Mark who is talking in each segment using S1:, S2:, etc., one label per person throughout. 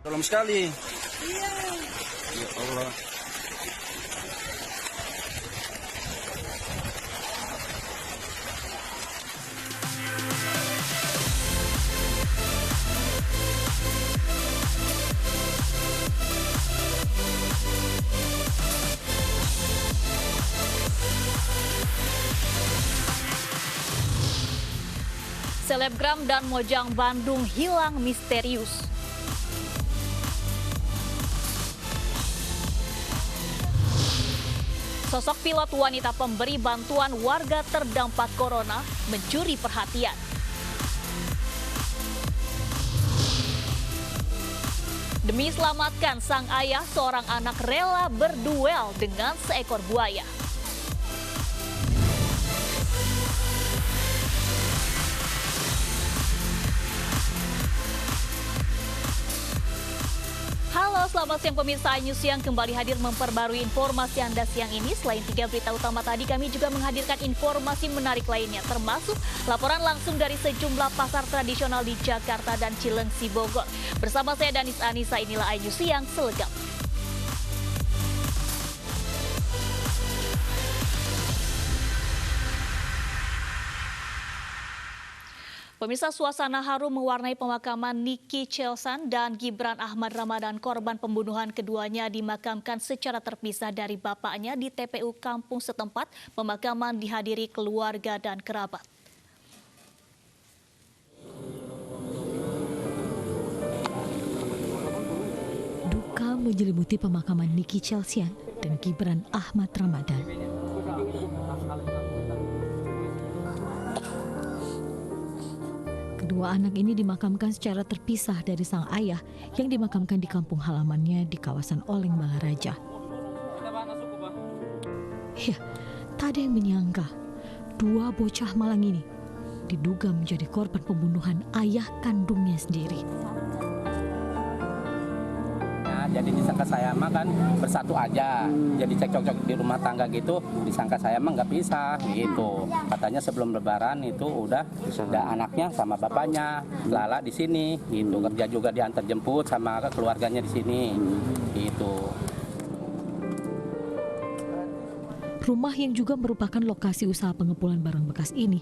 S1: Dalam sekali.
S2: Iya.
S1: Ya Allah.
S3: Selebgram dan Mojang Bandung hilang misterius. Sosok pilot wanita pemberi bantuan warga terdampak corona mencuri perhatian. Demi selamatkan sang ayah, seorang anak rela berduel dengan seekor buaya. Halo, selamat siang pemirsa iNews yang kembali hadir memperbarui informasi Anda siang ini. Selain 3 berita utama tadi, kami juga menghadirkan informasi menarik lainnya, termasuk laporan langsung dari sejumlah pasar tradisional di Jakarta dan Cilengsi, Bogor. Bersama saya Danis Anissa, inilah iNews Siang selengkapnya. Pemirsa, suasana haru mewarnai pemakaman Niki Chelsan dan Gibran Ahmad Ramadan, korban pembunuhan keduanya dimakamkan secara terpisah dari bapaknya di TPU kampung setempat. Pemakaman dihadiri keluarga dan kerabat.
S4: Duka menyelimuti pemakaman Niki Chelsan dan Gibran Ahmad Ramadan. Kedua anak ini dimakamkan secara terpisah dari sang ayah yang dimakamkan di kampung halamannya di kawasan Oleng Balaraja. Ya, tak ada yang menyangka dua bocah malang ini diduga menjadi korban pembunuhan ayah kandungnya sendiri.
S5: Jadi disangka saya mah kan bersatu aja, jadi cekcok di rumah tangga gitu, disangka saya mah nggak pisah gitu. Katanya sebelum Lebaran itu udah ada anaknya sama bapaknya, Lala di sini, gitu. Kerja juga diantar jemput sama keluarganya di sini, gitu.
S4: Rumah yang juga merupakan lokasi usaha pengepulkan barang bekas ini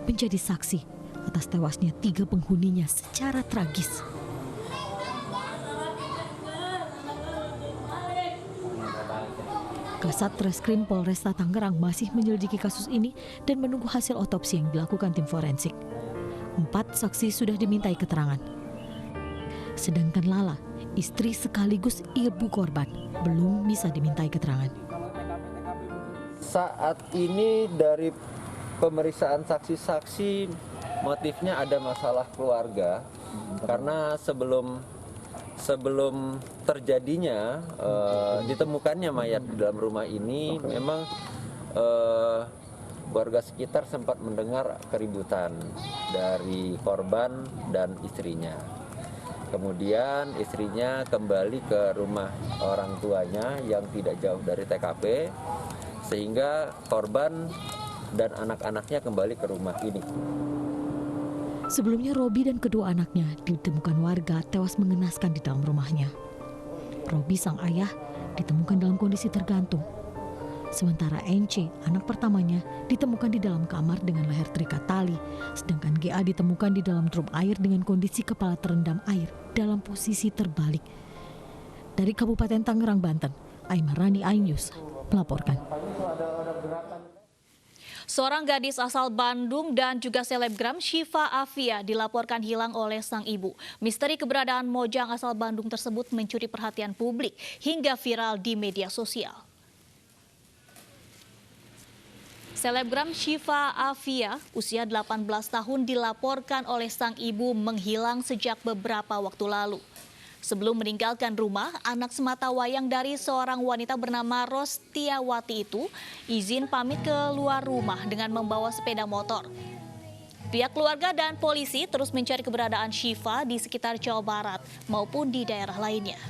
S4: menjadi saksi atas tewasnya 3 penghuninya secara tragis. Kasat Reskrim Polresta Tangerang masih menyelidiki kasus ini dan menunggu hasil otopsi yang dilakukan tim forensik. 4 saksi sudah dimintai keterangan. Sedangkan Lala, istri sekaligus ibu korban, belum bisa dimintai keterangan.
S6: Saat ini dari pemeriksaan saksi-saksi, motifnya ada masalah keluarga, karena sebelum terjadinya ditemukannya mayat di dalam rumah ini, memang warga sekitar sempat mendengar keributan dari korban dan istrinya. Kemudian istrinya kembali ke rumah orang tuanya yang tidak jauh dari TKP, sehingga korban dan anak-anaknya kembali ke rumah ini.
S4: Sebelumnya Robi dan kedua anaknya ditemukan warga tewas mengenaskan di dalam rumahnya. Robi sang ayah ditemukan dalam kondisi tergantung. Sementara NC, anak pertamanya, ditemukan di dalam kamar dengan leher terikat tali, sedangkan GA ditemukan di dalam drum air dengan kondisi kepala terendam air dalam posisi terbalik. Dari Kabupaten Tangerang, Banten, Aimarani iNews melaporkan.
S3: Seorang gadis asal Bandung dan juga selebgram Syifa Afia dilaporkan hilang oleh sang ibu. Misteri keberadaan Mojang asal Bandung tersebut mencuri perhatian publik hingga viral di media sosial. Selebgram Syifa Afia, usia 18 tahun, dilaporkan oleh sang ibu menghilang sejak beberapa waktu lalu. Sebelum meninggalkan rumah, anak sematawayang dari seorang wanita bernama Rostiawati itu izin pamit keluar rumah dengan membawa sepeda motor. Pihak keluarga dan polisi terus mencari keberadaan Syifa di sekitar Jawa Barat maupun di daerah lainnya.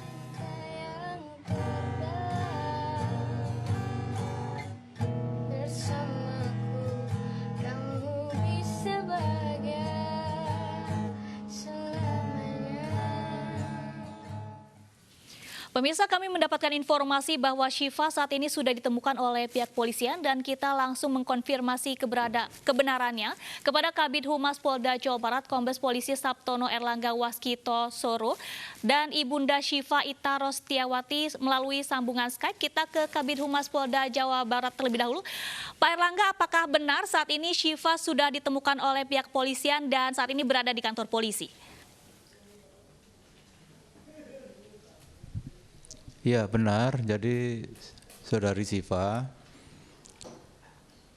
S3: Pemirsa, kami mendapatkan informasi bahwa Syifa saat ini sudah ditemukan oleh pihak polisian dan kita langsung mengkonfirmasi kebenarannya kepada Kabid Humas Polda Jawa Barat, Kombes Polisi Sabtono Erlangga Waskito Soro dan Ibunda Syifa Ita Rostiawati melalui sambungan Skype. Kita ke Kabid Humas Polda Jawa Barat terlebih dahulu. Pak Erlangga, apakah benar saat ini Syifa sudah ditemukan oleh pihak polisian dan saat ini berada di kantor polisi?
S1: Ya benar, jadi saudari Syifa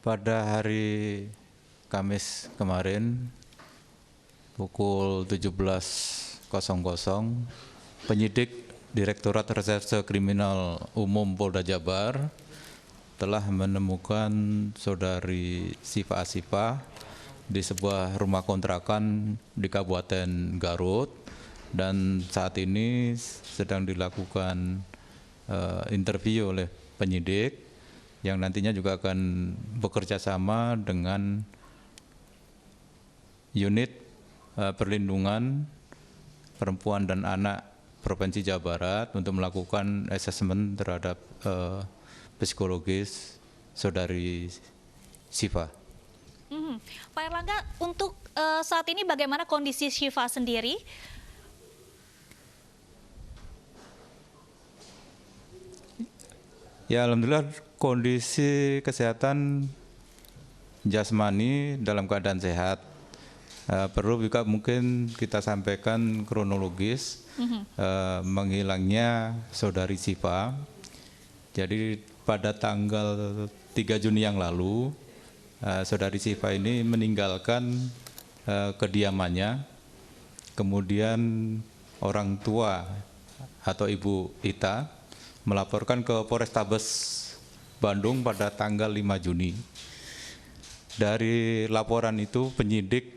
S1: pada hari Kamis kemarin pukul 17.00 penyidik Direktorat Reserse Kriminal Umum Polda Jabar telah menemukan saudari Syifa Asifah di sebuah rumah kontrakan di Kabupaten Garut dan saat ini sedang dilakukan interview oleh penyidik yang nantinya juga akan bekerja sama dengan unit perlindungan perempuan dan anak Provinsi Jawa Barat untuk melakukan asesmen terhadap psikologis saudari Syifa.
S3: Pak Erlangga, untuk saat ini bagaimana kondisi Syifa sendiri?
S1: Ya, alhamdulillah kondisi kesehatan jasmani dalam keadaan sehat. Perlu juga mungkin kita sampaikan kronologis menghilangnya saudari Syifa. Jadi pada tanggal 3 Juni yang lalu, saudari Syifa ini meninggalkan kediamannya. Kemudian orang tua atau Ibu Ita melaporkan ke Polrestabes Bandung pada tanggal 5 Juni. Dari laporan itu penyidik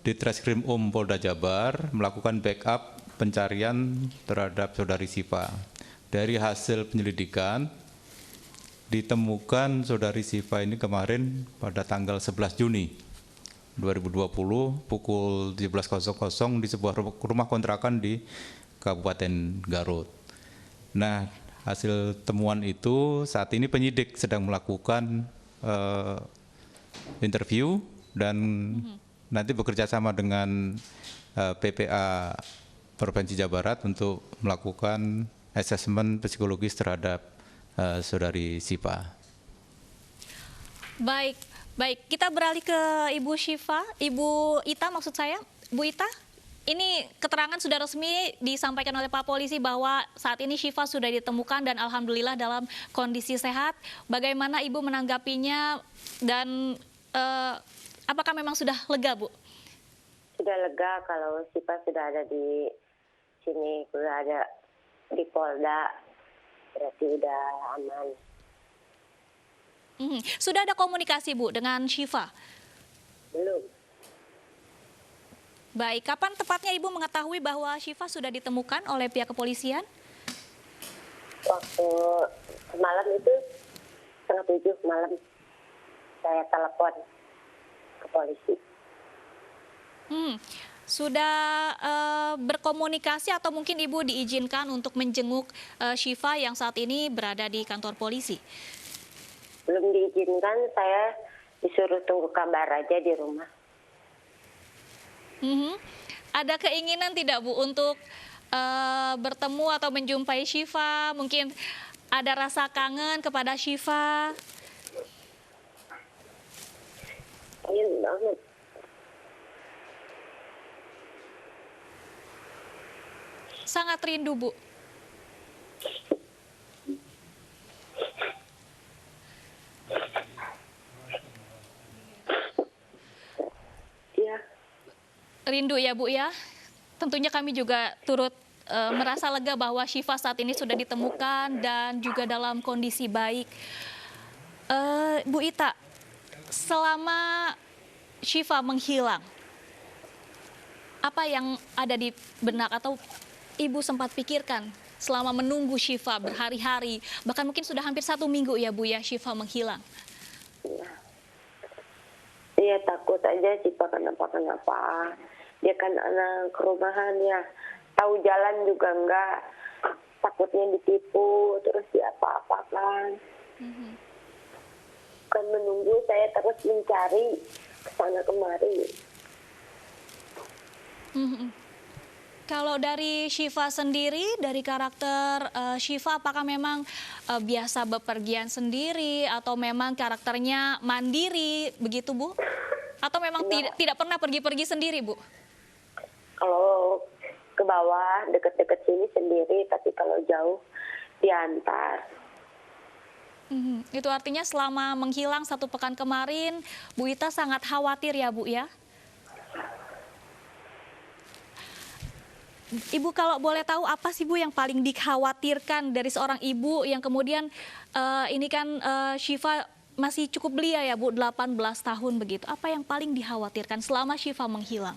S1: di Treskrim Polda Jabar melakukan backup pencarian terhadap saudari Syifa. Dari hasil penyelidikan ditemukan saudari Syifa ini kemarin pada tanggal 11 Juni 2020 pukul 17.00 di sebuah rumah kontrakan di Kabupaten Garut. Nah, hasil temuan itu saat ini penyidik sedang melakukan interview dan nanti bekerja sama dengan PPA Provinsi Jawa Barat untuk melakukan asesmen psikologis terhadap saudari Syifa.
S3: Baik, kita beralih ke Ibu Syifa, Ibu Ita maksud saya, Bu Ita. Ini keterangan sudah resmi disampaikan oleh Pak Polisi bahwa saat ini Syifa sudah ditemukan dan alhamdulillah dalam kondisi sehat. Bagaimana Ibu menanggapinya dan apakah memang sudah lega, Bu?
S2: Sudah lega kalau Syifa sudah ada di sini, sudah ada di Polda, berarti udah aman.
S3: Sudah ada komunikasi, Bu, dengan Syifa?
S2: Belum.
S3: Baik, kapan tepatnya Ibu mengetahui bahwa Syifa sudah ditemukan oleh pihak kepolisian?
S2: Waktu malam itu 6:30 malam saya telepon ke polisi.
S3: Sudah berkomunikasi atau mungkin Ibu diizinkan untuk menjenguk Syifa yang saat ini berada di kantor polisi?
S2: Belum diizinkan, saya disuruh tunggu kabar aja di rumah.
S3: Ada keinginan tidak, Bu, untuk bertemu atau menjumpai Syifa? Mungkin ada rasa kangen kepada Syifa?
S2: Ingin banget.
S3: Sangat rindu, Bu.
S2: Iya.
S3: Rindu ya, Bu, ya. Tentunya kami juga turut merasa lega bahwa Syifa saat ini sudah ditemukan dan juga dalam kondisi baik. Bu Ita, selama Syifa menghilang, apa yang ada di benak atau Ibu sempat pikirkan selama menunggu Syifa berhari-hari, bahkan mungkin sudah hampir 1 minggu ya, Bu, ya, Syifa menghilang?
S2: Iya, takut aja Syifa kenapa-kenapa. Dia kan anak rumahan ya, tahu jalan juga enggak, takutnya ditipu terus diapa-apakan. Kan menunggu, saya terus mencari kesana kemari.
S3: Kalau dari Syifa sendiri, dari karakter Syifa, apakah memang biasa bepergian sendiri atau memang karakternya mandiri begitu, Bu? Atau memang tidak pernah pergi-pergi sendiri, Bu?
S2: Kalau ke bawah deket-deket sini sendiri, tapi kalau jauh diantar.
S3: Itu artinya selama menghilang 1 pekan kemarin, Bu Ita sangat khawatir ya, Bu ya? Ibu kalau boleh tahu apa sih, Bu, yang paling dikhawatirkan dari seorang ibu yang kemudian ini kan Syifa masih cukup belia ya, Bu, 18 tahun begitu. Apa yang paling dikhawatirkan selama Syifa menghilang?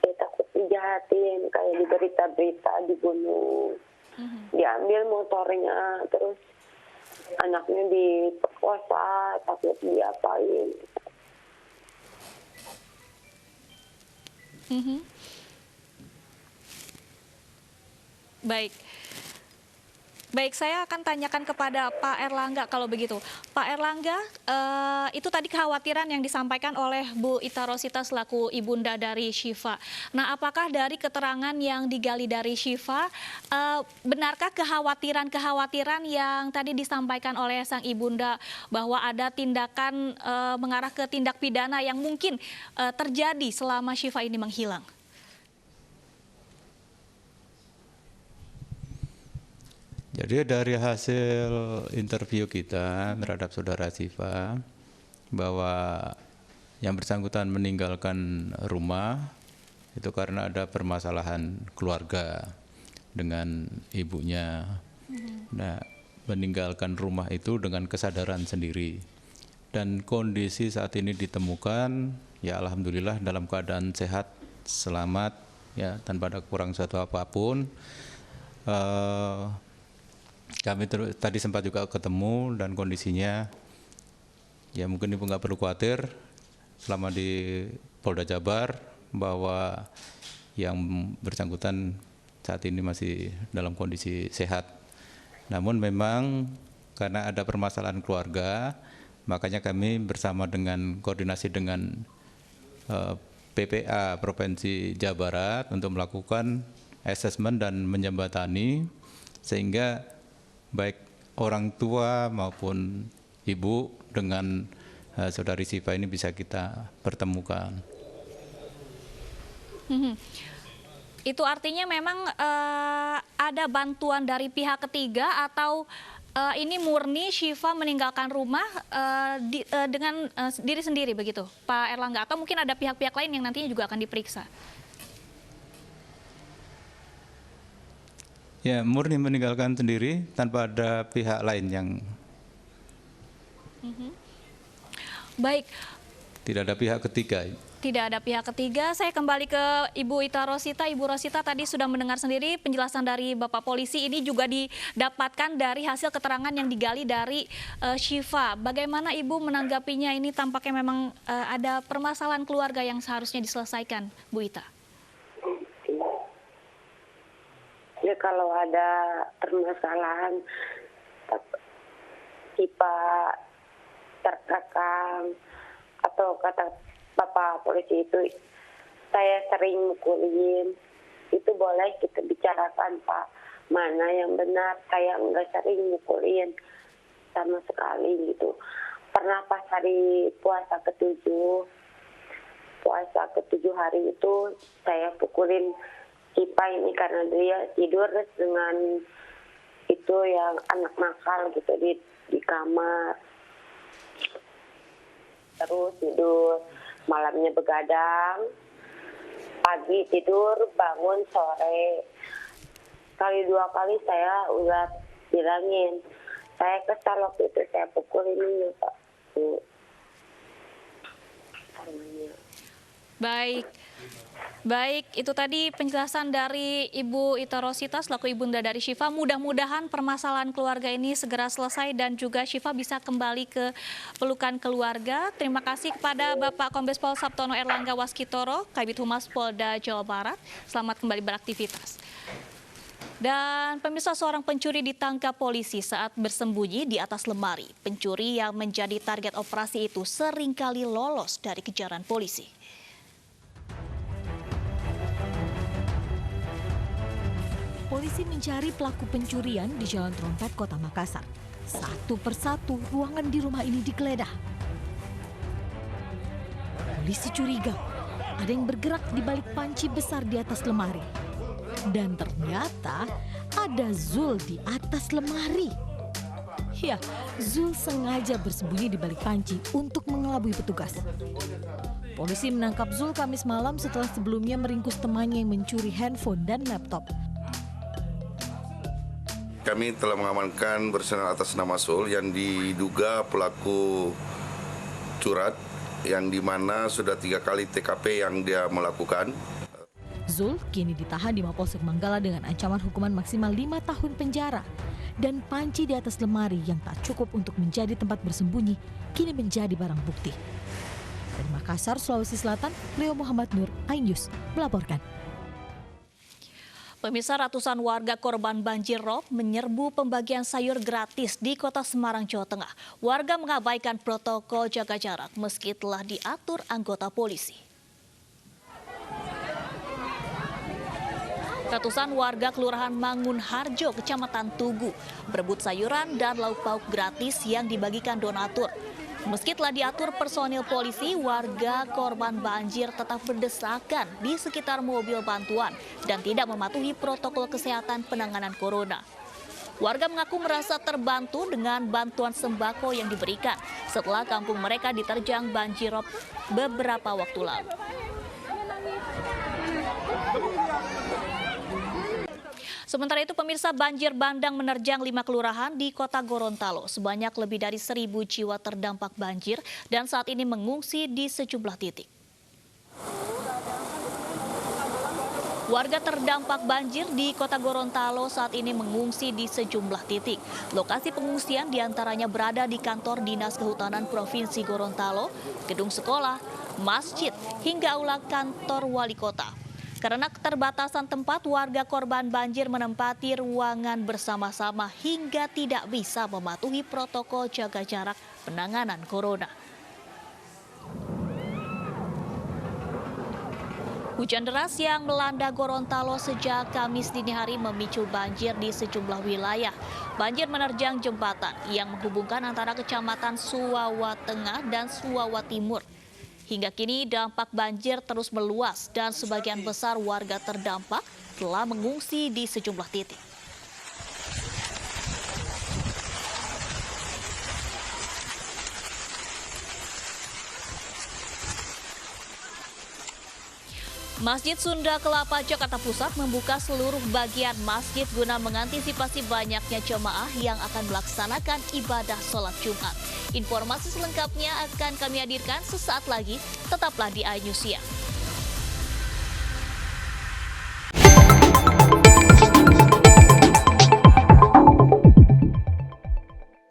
S2: Saya takut dijahatin, kayak di berita-berita dibunuh, diambil motornya, terus anaknya diperkosa, takut diapain.
S3: Baik. Baik, saya akan tanyakan kepada Pak Erlangga kalau begitu. Pak Erlangga, itu tadi kekhawatiran yang disampaikan oleh Bu Ita Rosita selaku ibunda dari Syifa. Nah, apakah dari keterangan yang digali dari Syifa, benarkah kekhawatiran yang tadi disampaikan oleh sang ibunda bahwa ada tindakan mengarah ke tindak pidana yang mungkin terjadi selama Syifa ini menghilang?
S1: Jadi dari hasil interview kita terhadap saudara Syifa, bahwa yang bersangkutan meninggalkan rumah itu karena ada permasalahan keluarga dengan ibunya. Nah, meninggalkan rumah itu dengan kesadaran sendiri. Dan kondisi saat ini ditemukan, ya alhamdulillah dalam keadaan sehat, selamat, ya tanpa ada kurang suatu apapun. Kami tadi sempat juga ketemu dan kondisinya, ya mungkin Ibu nggak perlu khawatir selama di Polda Jabar bahwa yang bersangkutan saat ini masih dalam kondisi sehat. Namun memang karena ada permasalahan keluarga, makanya kami bersama dengan koordinasi dengan PPA Provinsi Jawa Barat untuk melakukan asesmen dan menjembatani sehingga baik orang tua maupun ibu dengan saudari Syifa ini bisa kita pertemukan.
S3: Itu artinya memang ada bantuan dari pihak ketiga atau ini murni Syifa meninggalkan rumah dengan diri sendiri begitu, Pak Erlangga? Atau mungkin ada pihak-pihak lain yang nantinya juga akan diperiksa?
S1: Ya, murni meninggalkan sendiri tanpa ada pihak lain yang
S3: baik.
S1: Tidak ada pihak ketiga.
S3: Tidak ada pihak ketiga. Saya kembali ke Ibu Ita Rosita. Ibu Rosita tadi sudah mendengar sendiri penjelasan dari Bapak Polisi. Ini juga didapatkan dari hasil keterangan yang digali dari Syifa. Bagaimana Ibu menanggapinya? Ini tampaknya memang ada permasalahan keluarga yang seharusnya diselesaikan, Bu Ita.
S2: Ya kalau ada permasalahan Syifa terkekang atau kata Bapak Polisi itu saya sering mukulin, itu boleh kita bicarakan Pak, mana yang benar. Saya nggak sering mukulin sama sekali gitu. Pernah pas hari puasa ke-7 hari itu saya pukulin Syifa ini karena dia tidur dengan itu yang anak nakal gitu di kamar. Terus tidur, malamnya begadang, pagi tidur, bangun sore. Sekali 2 kali saya udah bilangin, saya kesal waktu itu saya pukul ini Pak.
S3: Baik, itu tadi penjelasan dari Ibu Ita Rosita selaku ibunda dari Syifa. Mudah-mudahan permasalahan keluarga ini segera selesai dan juga Syifa bisa kembali ke pelukan keluarga. Terima kasih kepada Bapak Kombes Pol Sabtono Erlangga Waskitoro, Kabid Humas Polda Jawa Barat. Selamat kembali beraktivitas. Dan pemirsa, seorang pencuri ditangkap polisi saat bersembunyi di atas lemari. Pencuri yang menjadi target operasi itu seringkali lolos dari kejaran polisi.
S4: Polisi mencari pelaku pencurian di Jalan Trompet, Kota Makassar. Satu persatu ruangan di rumah ini digeledah. Polisi curiga ada yang bergerak di balik panci besar di atas lemari. Dan ternyata ada Zul di atas lemari. Ya, Zul sengaja bersembunyi di balik panci untuk mengelabui petugas. Polisi menangkap Zul Kamis malam setelah sebelumnya meringkus temannya yang mencuri handphone dan laptop.
S7: Kami telah mengamankan personel atas nama Zul yang diduga pelaku curat, yang dimana sudah 3 kali TKP yang dia melakukan.
S4: Zul kini ditahan di Mapolsek Manggala dengan ancaman hukuman maksimal 5 tahun penjara. Dan panci di atas lemari yang tak cukup untuk menjadi tempat bersembunyi, kini menjadi barang bukti. Dari Makassar, Sulawesi Selatan, Leo Muhammad Nur, iNews melaporkan.
S3: Pemirsa, ratusan warga korban banjir rob menyerbu pembagian sayur gratis di Kota Semarang, Jawa Tengah. Warga mengabaikan protokol jaga jarak meski telah diatur anggota polisi. Ratusan warga Kelurahan Mangunharjo, Kecamatan Tugu, berebut sayuran dan lauk pauk gratis yang dibagikan donatur. Meski telah diatur personil polisi, warga korban banjir tetap berdesakan di sekitar mobil bantuan dan tidak mematuhi protokol kesehatan penanganan corona. Warga mengaku merasa terbantu dengan bantuan sembako yang diberikan setelah kampung mereka diterjang banjir rob beberapa waktu lalu. Sementara itu, pemirsa, banjir bandang menerjang 5 kelurahan di Kota Gorontalo. Sebanyak lebih dari 1.000 jiwa terdampak banjir dan saat ini mengungsi di sejumlah titik. Warga terdampak banjir di Kota Gorontalo saat ini mengungsi di sejumlah titik. Lokasi pengungsian diantaranya berada di kantor Dinas Kehutanan Provinsi Gorontalo, gedung sekolah, masjid, hingga aula kantor wali kota. Karena keterbatasan tempat, warga korban banjir menempati ruangan bersama-sama hingga tidak bisa mematuhi protokol jaga jarak penanganan corona. Hujan deras yang melanda Gorontalo sejak Kamis dini hari memicu banjir di sejumlah wilayah. Banjir menerjang jembatan yang menghubungkan antara Kecamatan Suwawa Tengah dan Suwawa Timur. Hingga kini dampak banjir terus meluas dan sebagian besar warga terdampak telah mengungsi di sejumlah titik. Masjid Sunda Kelapa, Jakarta Pusat membuka seluruh bagian masjid guna mengantisipasi banyaknya jemaah yang akan melaksanakan ibadah sholat Jumat. Informasi selengkapnya akan kami hadirkan sesaat lagi, tetaplah di iNews Siang.